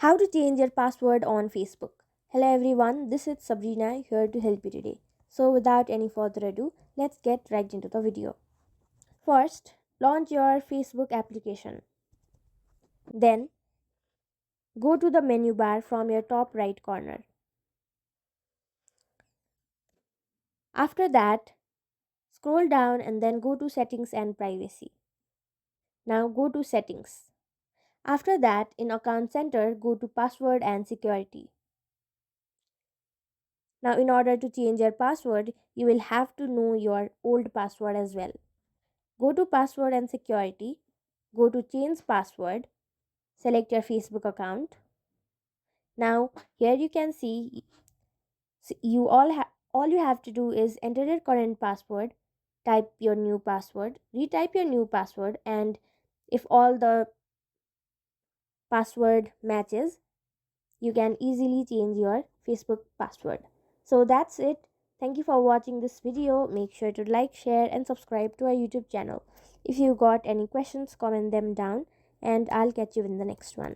How to change your password on Facebook. Hello everyone, this is Sabrina here to help you today. So without any further ado, let's get right into the video. First, launch your Facebook application. Then, go to the menu bar from your top right corner. After that, scroll down and then go to Settings and Privacy. Now go to Settings. After that, in Account Center, go to Password and Security. Now, in order to change your password, you will have to know your old password as well. Go to Password and Security, go to Change Password, select your Facebook account. Now, here you can see all you have to do is enter your current password, type your new password, retype your new password, and if all the password matches, you can easily change your Facebook password. So that's it. Thank you for watching this video. Make sure to like, share and subscribe to our YouTube channel. If you got any questions, comment them down and I'll catch you in the next one.